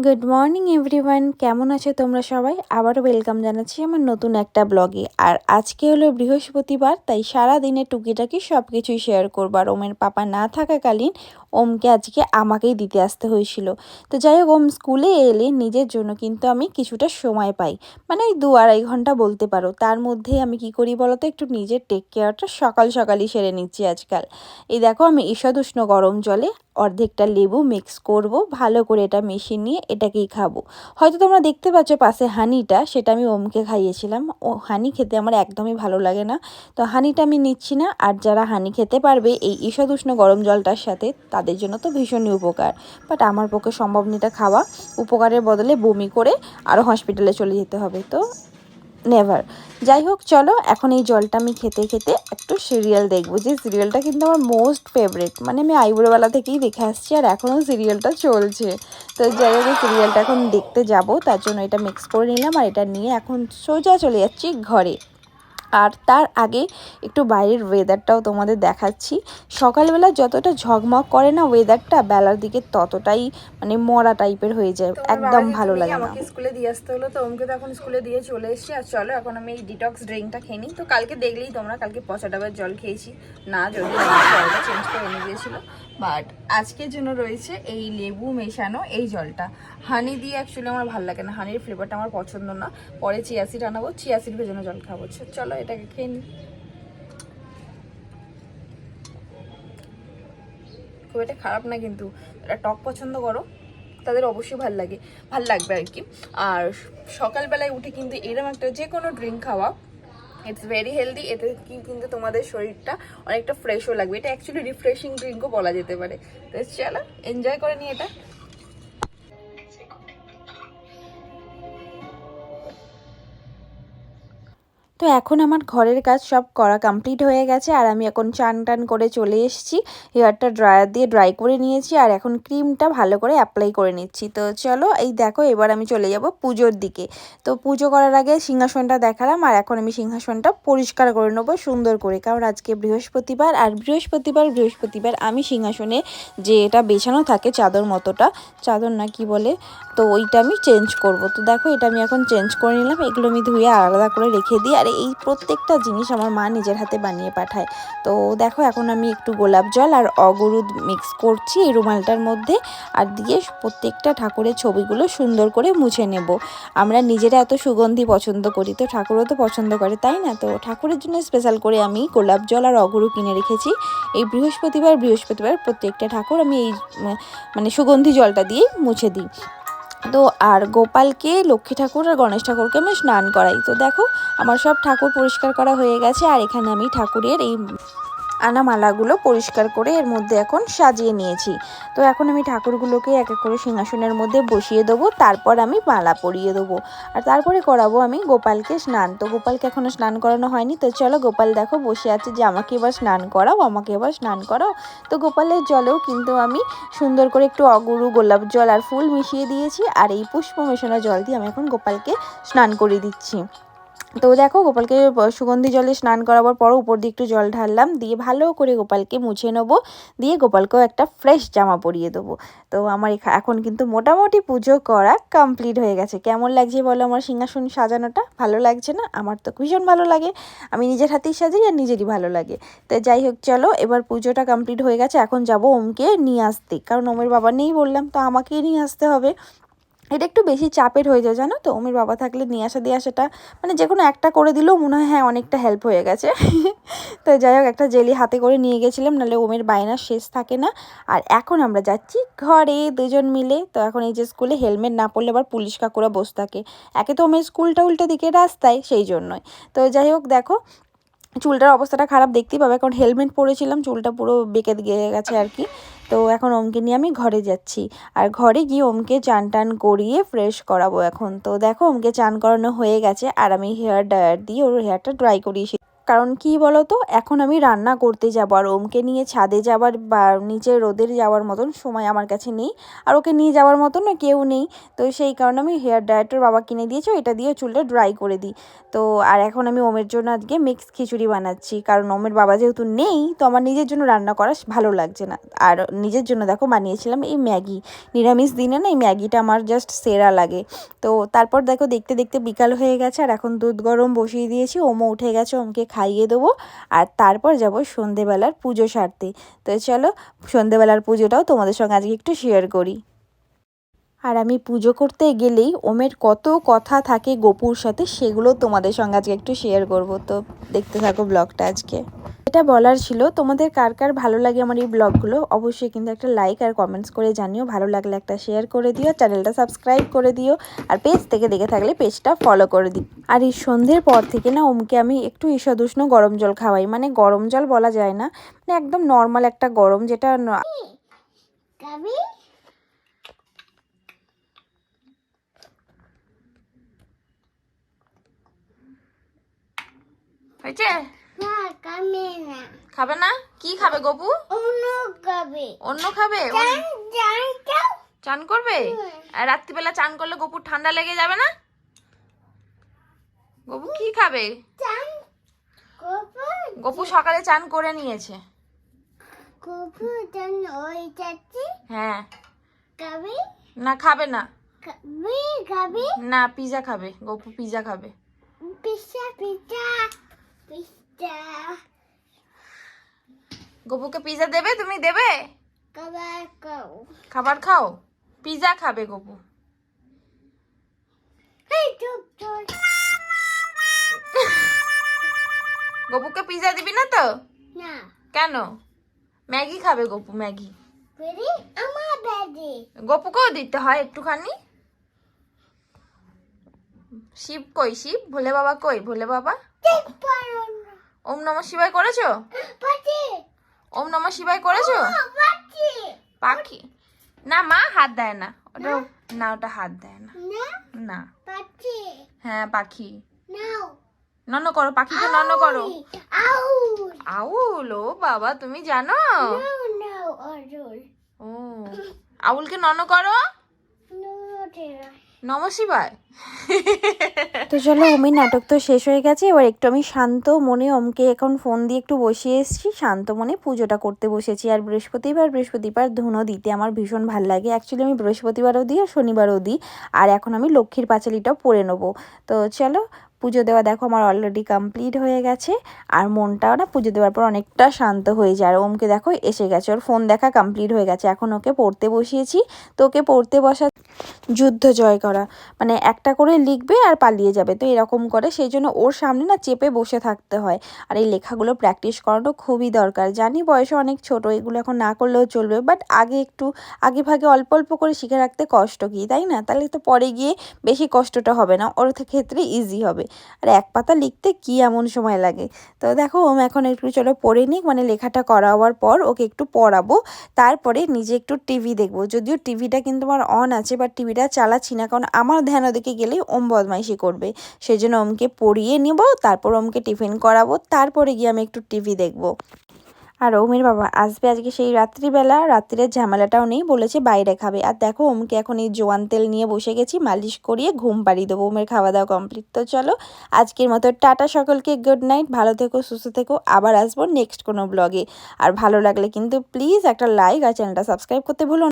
Good morning everyone, কেমন আছো তোমরা সবাই? আবারও ওয়েলকাম জানাচ্ছি আমার নতুন একটা ব্লগে। আর আজকে হলো বৃহস্পতিবার, তাই সারা দিনে টুকিটাকি সব কিছুই শেয়ার করবো। আর ওমের পাপা না থাকাকালীন ওমকে আজকে আমাকেই দিতে আসতে হয়েছিল। তো যাই হোক, ওম স্কুলে এলে নিজের জন্য কিন্তু আমি কিছুটা সময় পাই, মানে ওই 2-2.5 ঘন্টা বলতে পারো। তার মধ্যে আমি কি করি বলো তো, একটু নিজের টেক কেয়ারটা সকাল সকালই সেরে নিচ্ছি আজকাল। এই দেখো, আমি ঈষৎ উষ্ণ গরম জলে অর্ধেকটা লেবু মিক্স করব, ভালো করে এটা মিশিয়ে নিয়ে এটাকেই খাবো। হয়তো তোমরা দেখতে পাচ্ছ পাশে হানিটা, সেটা আমি ওমকে খাইয়েছিলাম। ও হানি খেতে আমার একদমই ভালো লাগে না, তো হানিটা আমি নিচ্ছি না। আর যারা হানি খেতে পারবে এই ঈষৎ উষ্ণ গরম জলটার সাথে, তাদের জন্য তো ভীষণই উপকার। বাট আমার পক্ষে সম্ভব নিটা খাওয়া, উপকারের বদলে বমি করে আরও হসপিটালে চলে যেতে হবে, তো নেভার। যাই হোক, চলো এখন এই জলটা আমি খেতে খেতে একটু সিরিয়াল দেখবো। যে সিরিয়ালটা কিন্তু আমার মোস্ট ফেভারিট, মানে আমি আইবুড়োবেলা থেকেই দেখে আসছি আর এখনও সিরিয়ালটা চলছে। তো যাই হোক, এই সিরিয়ালটা এখন দেখতে যাব, তার জন্য এটা মিক্স করে নিলাম। আর এটা নিয়ে এখন সোজা চলে যাচ্ছি ঘরে। আর তার আগে একটু বাইরের ওয়েদারটাও তোমাদের দেখাচ্ছি। সকালবেলা যতটা ঝকমক করে না ওয়েদারটা, বেলার দিকে ততটাই মানে মরা টাইপের হয়ে যায়, একদম ভালো লাগে না। আমাকে স্কুলে দিয়ে আসতে হলো, তো ওমকে তো এখন স্কুলে দিয়ে চলে এসেছি। আর চলো এখন আমি এই ডিটক্স ড্রিঙ্কটা খেয়ে নিই। তো কালকে দেখলেই তোমরা, কালকে 5 ডাবের জল খেয়েছি না, যদি জলটা চেঞ্জ করে এনে দিয়েছিল। বাট আজকের জন্য রয়েছে এই লেবু মেশানো এই জলটা। হানি দিয়ে অ্যাকচুয়ালি আমার ভালো লাগে না, হানির ফ্লেভারটা আমার পছন্দ না। পরে চিয়া সিড আনাবো, চিয়া সিড ভেজানো জল খাবো। চলো এটাকে খেয়ে নিই। খুব একটা খারাপ না, কিন্তু এটা টক পছন্দ করো তাদের অবশ্যই ভাল লাগবে আর কি। আর সকালবেলায় উঠে কিন্তু এরকম একটা যে কোনো ড্রিঙ্ক খাওয়া, ইটস ভেরি হেলদি। এতে কি কিন্তু তোমাদের শরীরটা অনেকটা ফ্রেশও লাগবে। এটা অ্যাকচুয়ালি রিফ্রেশিং ড্রিঙ্কও বলা যেতে পারে। তো চলো এনজয় করে নিই এটা। তো এখন আমার ঘরের কাজ সব করা কমপ্লিট হয়ে গেছে। আর আমি এখন চান টান করে চলে এসেছি, হেয়ারটা ড্রায়ার দিয়ে ড্রাই করে নিয়েছি। আর এখন ক্রিমটা ভালো করে অ্যাপ্লাই করে নিচ্ছি। তো চলো এই দেখো, এবার আমি চলে যাব পুজোর দিকে। তো পুজো করার আগে সিংহাসনটা দেখালাম, আর এখন আমি সিংহাসনটা পরিষ্কার করে নেবো সুন্দর করে, কারণ আজকে বৃহস্পতিবার। আর বৃহস্পতিবার আমি সিংহাসনে যে এটা বেছানো থাকে চাদর মতোটা, চাদর না কি বলে, তো ওইটা আমি চেঞ্জ করব। তো দেখো, এটা আমি এখন চেঞ্জ করে নিলাম। এগুলো আমি ধুয়ে আলাদা করে রেখে দিই। আর এই প্রত্যেকটা জিনিস আমার মা নিজের হাতে বানিয়ে পাঠায়। তো দেখো, এখন আমি একটু গোলাপ জল আর অগরুদ মিক্স করছি এই রুমালটার মধ্যে, আর দিয়ে প্রত্যেকটা ঠাকুরের ছবিগুলো সুন্দর করে মুছে নেব। আমরা নিজেরা এত সুগন্ধি পছন্দ করি, তো ঠাকুরও তো পছন্দ করে, তাই না? তো ঠাকুরের জন্য স্পেশাল করে আমি গোলাপ জল আর অগরু কিনে রেখেছি। এই বৃহস্পতিবার প্রত্যেকটা ঠাকুর আমি এই মানে সুগন্ধি জলটা দিয়ে মুছে দিই। তো আর গোপালকে, লক্ষ্মী ঠাকুর আর গণেশ ঠাকুরকে আমি স্নান করাই। তো দেখো, আমার সব ঠাকুর পরিষ্কার করা হয়ে গেছে। আর এখানে আমি ঠাকুরের এই আনা মালাগুলো পরিষ্কার করে এর মধ্যে এখন সাজিয়ে নিয়েছি। তো এখন আমি ঠাকুরগুলোকে এক এক করে সিংহাসনের মধ্যে বসিয়ে দেবো, তারপর আমি মালা পরিয়ে দেবো। আর তারপরে করাবো আমি গোপালকে স্নান। তো গোপালকে এখনও স্নান করানো হয়নি। তো চলো, গোপাল দেখো বসে আছে যে আমাকে এবার স্নান করাও, আমাকে এবার স্নান করাও। তো গোপালের জলেও কিন্তু আমি সুন্দর করে একটু অগুরু, গোলাপ জল আর ফুল মিশিয়ে দিয়েছি। আর এই পুষ্প মেশানো জল দিয়ে আমি এখন গোপালকে স্নান করিয়ে দিচ্ছি। তো দেখো, গোপালকে সুগন্ধি জলে স্নান করাবার পর উপর দিয়ে একটু জল ঢাললাম, দিয়ে ভালো করে গোপালকে মুছে নেবো, দিয়ে গোপালকেও একটা ফ্রেশ জামা পরিয়ে দেবো। তো আমার এখন কিন্তু মোটামুটি পুজো করা কমপ্লিট হয়ে গেছে। কেমন লাগছে বলো আমার সিংহাসন সাজানোটা? ভালো লাগছে না? আমার তো ভীষণ ভালো লাগে, আমি নিজের হাতেই সাজাই আর নিজেরই ভালো লাগে। তো যাই হোক, চলো এবার পুজোটা কমপ্লিট হয়ে গেছে। এখন যাব ওমকে নিয়ে আসতে, কারণ ওমের বাবা নেই বললাম, তো আমাকেই নিয়ে আসতে হবে। এটা একটু বেশি চাপের হয়ে যায়, জানো তো। ওমের বাবা থাকলে নিয়ে আসা দিয়ে আসাটা, মানে যে কোনো একটা করে দিলেও মনে হয় হ্যাঁ অনেকটা হেল্প হয়ে গেছে। তো যাই হোক, একটা জেলি হাতে করে নিয়ে গেছিলাম, নাহলে ওমের বায়নার শেষ থাকে না। আর এখন আমরা যাচ্ছি ঘরে দুজন মিলে। তো এখন এই যে স্কুলে হেলমেট না পরলে আবার পুলিশ কাকুরা বসে থাকে। একে তো ওমের স্কুলটা উল্টো দিকে রাস্তায়, সেই জন্যই। তো যাই হোক, দেখো চুলটার অবস্থাটা খারাপ দেখতেই পাবে, কারণ হেলমেট পরেছিলাম, চুলটা পুরো বেঁকে গিয়ে গেছে আর কি। তো এখন ওমকে নিয়ে আমি ঘরে যাচ্ছি। আর ঘরে গিয়ে ওমকে চান টান করিয়ে ফ্রেশ করাবো এখন। তো দেখো, ওমকে চান করানো হয়ে গেছে, আর আমি হেয়ার ড্রায়ার দিয়ে ওর হেয়ারটা ড্রাই করিয়েছি। কারণ কি বলো তো, এখন আমি রান্না করতে যাবো আর ওমকে নিয়ে ছাদে যাওয়ার বা নিচে রোদের যাওয়ার মতন সময় আমার কাছে নেই, আর ওকে নিয়ে যাওয়ার মতন না কেউ নেই। তো সেই কারণে আমি হেয়ার ড্রায়ারটার বাবা কিনে দিয়েছে, এটা দিয়ে চুলটা ড্রাই করে দিই। তো আর এখন আমি ওমের জন্য আজকে মিক্স খিচুড়ি বানাচ্ছি, কারণ ওমের বাবা যেহেতু নেই তো আমার নিজের জন্য রান্না করা ভালো লাগছে না। আর নিজের জন্য দেখো বানিয়েছিলাম এই ম্যাগি, নিরামিষ দিনে না এই ম্যাগিটা আমার জাস্ট সেরা লাগে। তো তারপর দেখো দেখতে দেখতে বিকাল হয়ে গেছে আর এখন দুধ গরম বসিয়ে দিয়েছি, ওমও উঠে গেছে, ওমকে খাইয়ে দেবো আর তারপর যাব সন্ধেবেলার পুজো সারতে। তো চলো সন্ধেবেলার পুজোটাও তোমাদের সঙ্গে আজকে একটু শেয়ার করি। আর আমি পুজো করতে গেলেই ওমের কত কথা থাকে গপুর সাথে, সেগুলো তোমাদের সঙ্গে আজকে একটু শেয়ার করব। তো দেখতে থাকো ব্লগটা। আজকে এটা বলার ছিল, তোমাদের কার কার ভালো লাগে আমার এই ব্লগগুলো অবশ্যই কিন্তু একটা লাইক আর কমেন্টস করে জানিও, ভালো লাগলে একটা শেয়ার করে দিও, চ্যানেলটা সাবস্ক্রাইব করে দিও, আর পেজ থেকে দেখে থাকলে পেজটা ফলো করে দিও। আর এই সন্ধ্যের পর থেকে না ওমকে আমি একটু ঈষদুষ্ণ গরম জল খাওয়াই, মানে গরম জল বলা যায় না, মানে একদম নর্মাল একটা গরম, যেটা হয়েছে। খাবে না? কি খাবে গপু? অন্য খাবে? চান করবে? আর রাত্রিবেলা চান করলে গপুর ঠান্ডা লেগে যাবে না? গপু কি খাবে? গপু সকালে চান করে নিয়েছে। হ্যাঁ। না খাবে না। না পিজা খাবে, গপু পিজা খাবে। গপুকে পিজা দেবে? তুমি দেবে? খাবার খাও, পিজা খাবে গপু। গপুকে পিজা দিবি না তো? কেন? ম্যাগি খাবে গপু, ম্যাগি। গপুকেও দিতে হয় একটুখানি। শিব কই? শিব ভোলে বাবা কই? ভোলে বাবা ওম নমঃ শিবায় করেছো? ওম নমঃ শিবায় করেছো? পাখি না, মা হাত দেয় না ওটা, না ওটা হাত দেয় না। না হ্যাঁ পাখি। নন করো, পাখিকে নন করো। আউল? ও বাবা তুমি জানো? ও আউলকে নন করো, নমঃ শিবায়। তো চলো ওমের নাটক তো শেষ হয়ে গেছে, এবার একটু আমি শান্ত মনে ওমকে এখন ফোন দিয়ে একটু বসিয়ে এসেছি, শান্ত মনে পুজোটা করতে বসেছি। আর বৃহস্পতিবার ধুনো দিতে আমার ভীষণ ভালো লাগে, অ্যাকচুয়ালি আমি বৃহস্পতিবারও দিই আর শনিবারও দিই। আর এখন আমি লক্ষ্মীর পাঁচালিটাও পরে নেবো। তো চলো পুজো দেওয়া দেখো আমার অলরেডি কমপ্লিট হয়ে গেছে, আর মনটাও না পুজো দেওয়ার পর অনেকটা শান্ত হয়ে যায়। আর ওমকে দেখো এসে গেছে, ওর ফোন দেখা কমপ্লিট হয়ে গেছে, এখন ওকে পড়তে বসিয়েছি। তো ওকে পড়তে বসা যুদ্ধ জয় করা, মানে একটা করে লিখবে আর পালিয়ে যাবে, তো এরকম করে, সেই জন্য ওর সামনে না চেপে বসে থাকতে হয়। আর এই লেখাগুলো প্র্যাকটিস করানো খুবই দরকার, জানি বয়সে অনেক ছোট, এগুলো এখন না করলেও চলবে, বাট আগে ভাগে অল্প অল্প করে শিখে রাখতে কষ্ট কি, তাই না? তাহলে তো পরে গিয়ে বেশি কষ্টটা হবে না, ওর ক্ষেত্রে ইজি হবে। আর এক পাতা লিখতে কি এমন সময় লাগে? তো দেখো ওম এখন একটু চলো পড়ে নিক, মানে লেখাটা করাবার পর ওকে একটু পড়াবো, তারপরে নিজে একটু টিভি দেখবো। যদিও টিভিটা কিন্তু আমার অন আছে, বাট টিভিটা চালাচ্ছি না, কারণ আমার ধ্যান ওদিকে গেলেই ওম বদমাইশি করবে। সেই জন্য ওমকে পড়িয়ে নিব, তারপর ওমকে টিফিন করাবো, তারপরে গিয়ে আমি একটু টিভি দেখবো। আর ওমের বাবা আসবে আজকে সেই রাত্রিরের ঝামেলাটাও নেই, বলেছে বাইরে খাবে। আর দেখো ওমকে এখন এই জোয়ান তেল নিয়ে বসে গেছি, মালিশ করিয়ে ঘুম পাড়িয়ে দেবো। ওমের খাওয়া দাওয়া কমপ্লিট। তো চলো আজকের মতো টাটা সকলকে, গুড নাইট, ভালো থেকো সুস্থ থেকো, আবার আসবো নেক্সট কোনো ব্লগে। আর ভালো লাগলে কিন্তু প্লিজ একটা লাইক আর চ্যানেলটা সাবস্ক্রাইব করতে ভুলো না।